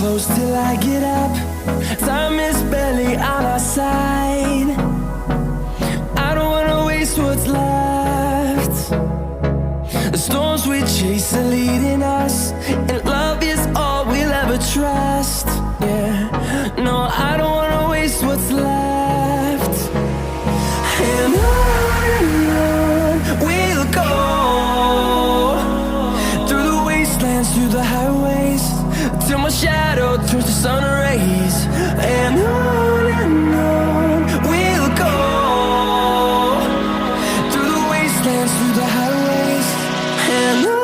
close till I get up. Time is barely on our side. I don't wanna waste what's left. The storms we chase are leading us, and love is all we'll ever trust. Yeah, no, I don't wanna waste what's left. And on we'll go, through the wastelands, through the highways, till my shadow turns to sun rays. And on we'll go, through the wastelands, through the highways, and on.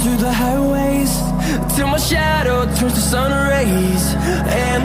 Through the highways, till my shadow turns to sun rays. And